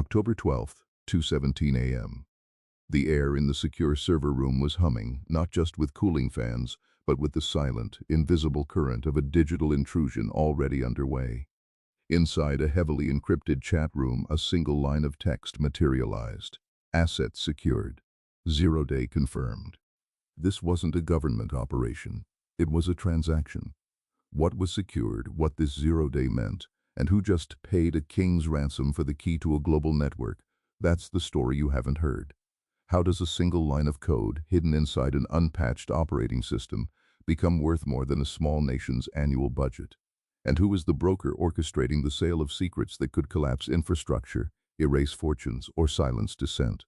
October 12th, 2:17 a.m. The air in the secure server room was humming, not just with cooling fans, but with the silent, invisible current of a digital intrusion already underway. Inside a heavily encrypted chat room, a single line of text materialized. Assets secured. 0-day confirmed. This wasn't a government operation. It was a transaction. What was secured, what this 0-day meant, and who just paid a king's ransom for the key to a global network, that's the story you haven't heard. How does a single line of code, hidden inside an unpatched operating system, become worth more than a small nation's annual budget? And who is the broker orchestrating the sale of secrets that could collapse infrastructure, erase fortunes, or silence dissent?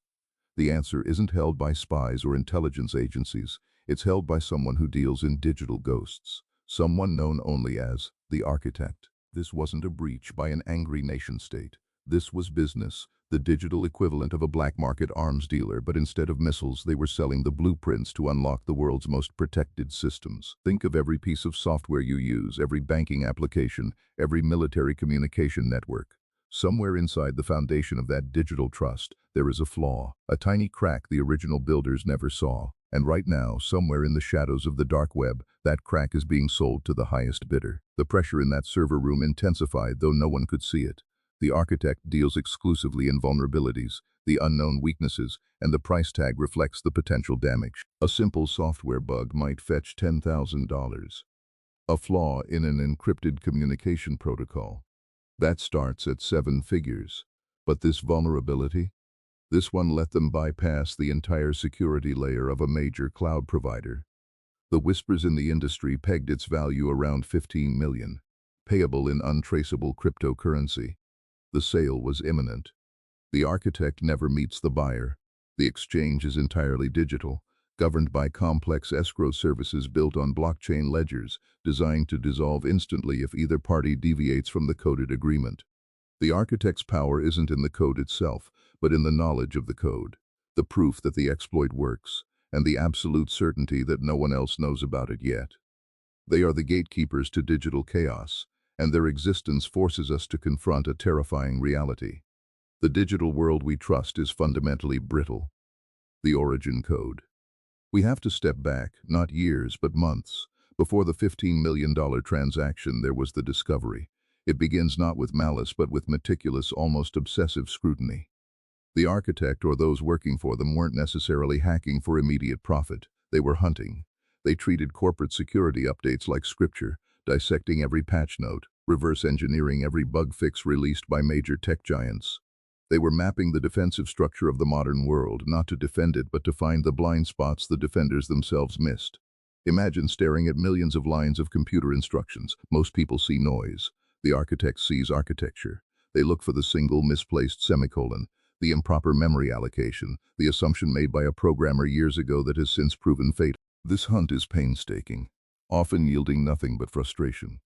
The answer isn't held by spies or intelligence agencies. It's held by someone who deals in digital ghosts, someone known only as the architect. This wasn't a breach by an angry nation-state. This was business, the digital equivalent of a black market arms dealer, but instead of missiles, they were selling the blueprints to unlock the world's most protected systems. Think of every piece of software you use, every banking application, every military communication network. Somewhere inside the foundation of that digital trust, there is a flaw, a tiny crack the original builders never saw. And right now, somewhere in the shadows of the dark web, that crack is being sold to the highest bidder. The pressure in that server room intensified, though no one could see it. The architect deals exclusively in vulnerabilities, the unknown weaknesses, and the price tag reflects the potential damage. A simple software bug might fetch $10,000. A flaw in an encrypted communication protocol. That starts at 7 figures. But this vulnerability? This one let them bypass the entire security layer of a major cloud provider. The whispers in the industry pegged its value around 15 million, payable in untraceable cryptocurrency. The sale was imminent. The architect never meets the buyer. The exchange is entirely digital, governed by complex escrow services built on blockchain ledgers designed to dissolve instantly if either party deviates from the coded agreement. The architect's power isn't in the code itself, but in the knowledge of the code, the proof that the exploit works, and the absolute certainty that no one else knows about it yet. They are the gatekeepers to digital chaos, and their existence forces us to confront a terrifying reality. The digital world we trust is fundamentally brittle. The origin code. We have to step back, not years, but months. Before the $15 million transaction, there was the discovery. It begins not with malice, but with meticulous, almost obsessive scrutiny. The architect or those working for them weren't necessarily hacking for immediate profit. They were hunting. They treated corporate security updates like scripture, dissecting every patch note, reverse engineering every bug fix released by major tech giants. They were mapping the defensive structure of the modern world, not to defend it, but to find the blind spots the defenders themselves missed. Imagine staring at millions of lines of computer instructions. Most people see noise. The architect sees architecture. They look for the single misplaced semicolon, the improper memory allocation, the assumption made by a programmer years ago that has since proven fatal. This hunt is painstaking, often yielding nothing but frustration.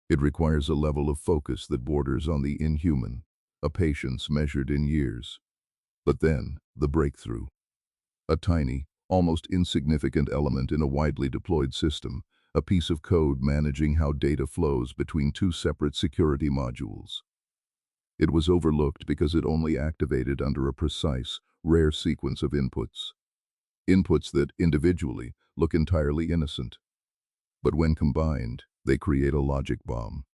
It requires a level of focus that borders on the inhuman, a patience measured in years. But then, the breakthrough. A tiny, almost insignificant element in a widely deployed system, a piece of code managing how data flows between two separate security modules. It was overlooked because it only activated under a precise, rare sequence of inputs. Inputs that, individually, look entirely innocent. But when combined, they create a logic bomb.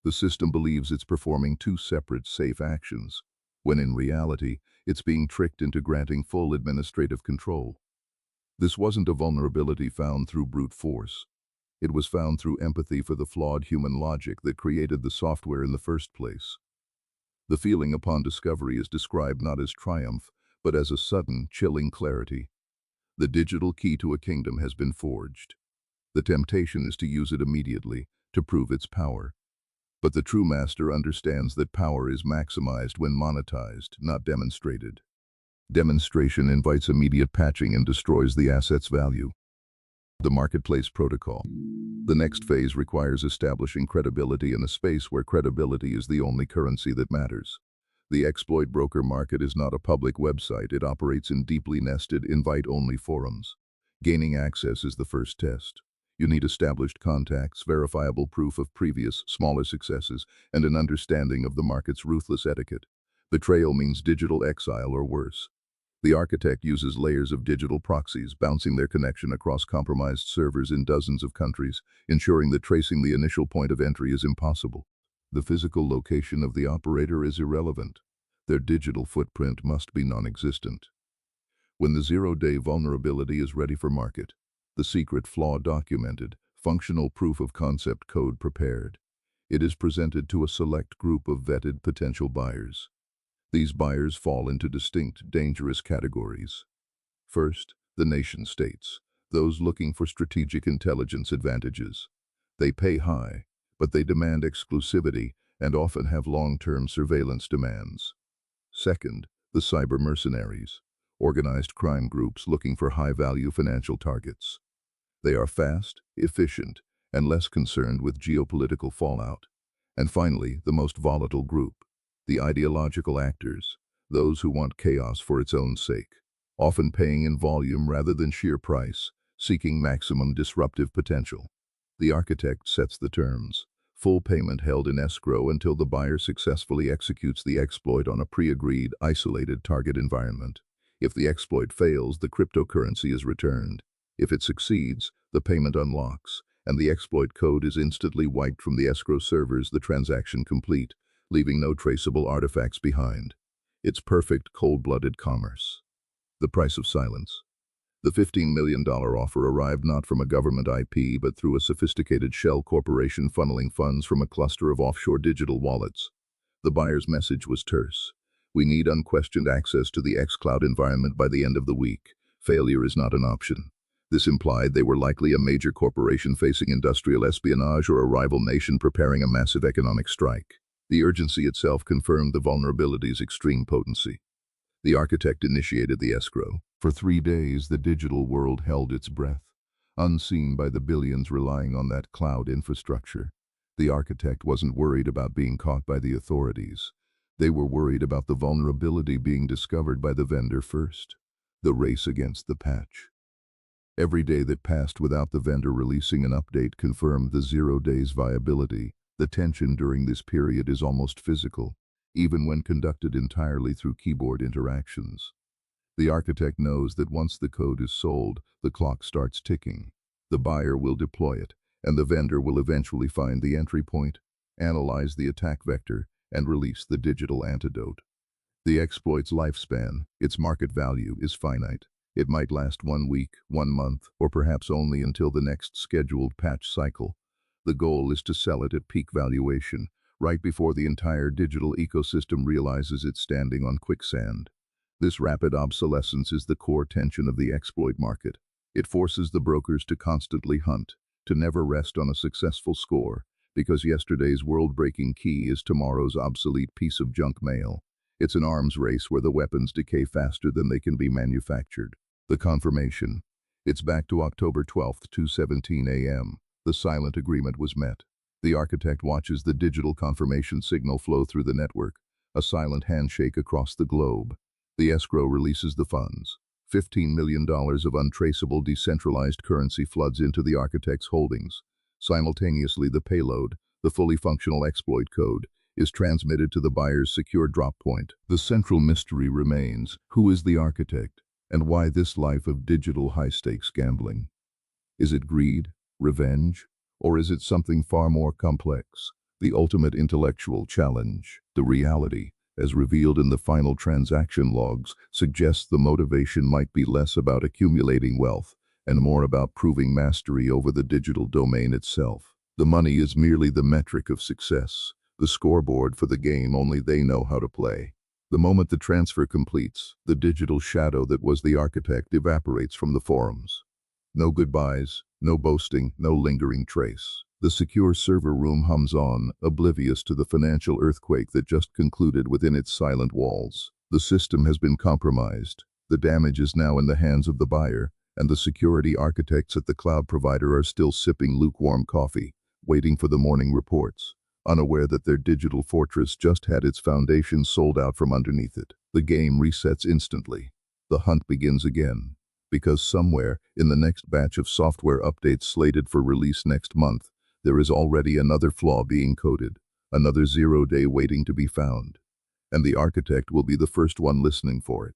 The system believes it's performing two separate, safe actions, when in reality, it's being tricked into granting full administrative control. This wasn't a vulnerability found through brute force. It was found through empathy for the flawed human logic that created the software in the first place. The feeling upon discovery is described not as triumph, but as a sudden, chilling clarity. The digital key to a kingdom has been forged. The temptation is to use it immediately, to prove its power. But the true master understands that power is maximized when monetized, not demonstrated. Demonstration invites immediate patching and destroys the asset's value. The marketplace protocol. The next phase requires establishing credibility in a space where credibility is the only currency that matters. The exploit broker market is not a public website. It operates in deeply nested, invite-only forums. Gaining access is the first test. You need established contacts, verifiable proof of previous, smaller successes, and an understanding of the market's ruthless etiquette. Betrayal means digital exile or worse. The architect uses layers of digital proxies, bouncing their connection across compromised servers in dozens of countries, ensuring that tracing the initial point of entry is impossible. The physical location of the operator is irrelevant. Their digital footprint must be non-existent. When the zero-day vulnerability is ready for market, the secret flaw documented, functional proof of concept code prepared, it is presented to a select group of vetted potential buyers. These buyers fall into distinct, dangerous categories. First, the nation-states, those looking for strategic intelligence advantages. They pay high, but they demand exclusivity and often have long-term surveillance demands. Second, the cyber mercenaries, organized crime groups looking for high-value financial targets. They are fast, efficient, and less concerned with geopolitical fallout. And finally, the most volatile group, the ideological actors, those who want chaos for its own sake, often paying in volume rather than sheer price, seeking maximum disruptive potential. The architect sets the terms. Full payment held in escrow until the buyer successfully executes the exploit on a pre-agreed, isolated target environment. If the exploit fails, the cryptocurrency is returned. If it succeeds, the payment unlocks, and the exploit code is instantly wiped from the escrow servers, the transaction complete, leaving no traceable artifacts behind. It's perfect, cold-blooded commerce. The price of silence. The $15 million offer arrived not from a government IP but through a sophisticated shell corporation funneling funds from a cluster of offshore digital wallets. The buyer's message was terse. We need unquestioned access to the xCloud environment by the end of the week. Failure is not an option. This implied they were likely a major corporation facing industrial espionage or a rival nation preparing a massive economic strike. The urgency itself confirmed the vulnerability's extreme potency. The architect initiated the escrow. For 3 days, the digital world held its breath, unseen by the billions relying on that cloud infrastructure. The architect wasn't worried about being caught by the authorities. They were worried about the vulnerability being discovered by the vendor first. The race against the patch. Every day that passed without the vendor releasing an update confirmed the 0 days viability. The tension during this period is almost physical, even when conducted entirely through keyboard interactions. The architect knows that once the code is sold, the clock starts ticking. The buyer will deploy it, and the vendor will eventually find the entry point, analyze the attack vector, and release the digital antidote. The exploit's lifespan, its market value, is finite. It might last 1 week, 1 month, or perhaps only until the next scheduled patch cycle. The goal is to sell it at peak valuation, right before the entire digital ecosystem realizes it's standing on quicksand. This rapid obsolescence is the core tension of the exploit market. It forces the brokers to constantly hunt, to never rest on a successful score, because yesterday's world-breaking key is tomorrow's obsolete piece of junk mail. It's an arms race where the weapons decay faster than they can be manufactured. The confirmation. It's back to October 12th, 2:17 a.m. The silent agreement was met. The architect watches the digital confirmation signal flow through the network, a silent handshake across the globe. The escrow releases the funds. $15 million of untraceable decentralized currency floods into the architect's holdings. Simultaneously, the payload, the fully functional exploit code, is transmitted to the buyer's secure drop point. The central mystery remains: who is the architect, and why this life of digital high-stakes gambling? Is it greed, revenge, or is it something far more complex? The ultimate intellectual challenge, the reality, as revealed in the final transaction logs, suggests the motivation might be less about accumulating wealth and more about proving mastery over the digital domain itself. The money is merely the metric of success, the scoreboard for the game only they know how to play. The moment the transfer completes, the digital shadow that was the architect evaporates from the forums. No goodbyes, no boasting, no lingering trace. The secure server room hums on, oblivious to the financial earthquake that just concluded within its silent walls. The system has been compromised. The damage is now in the hands of the buyer, and the security architects at the cloud provider are still sipping lukewarm coffee, waiting for the morning reports, unaware that their digital fortress just had its foundation sold out from underneath it. The game resets instantly. The hunt begins again, because somewhere in the next batch of software updates slated for release next month, there is already another flaw being coded, another 0 day waiting to be found. and the architect will be the first one listening for it.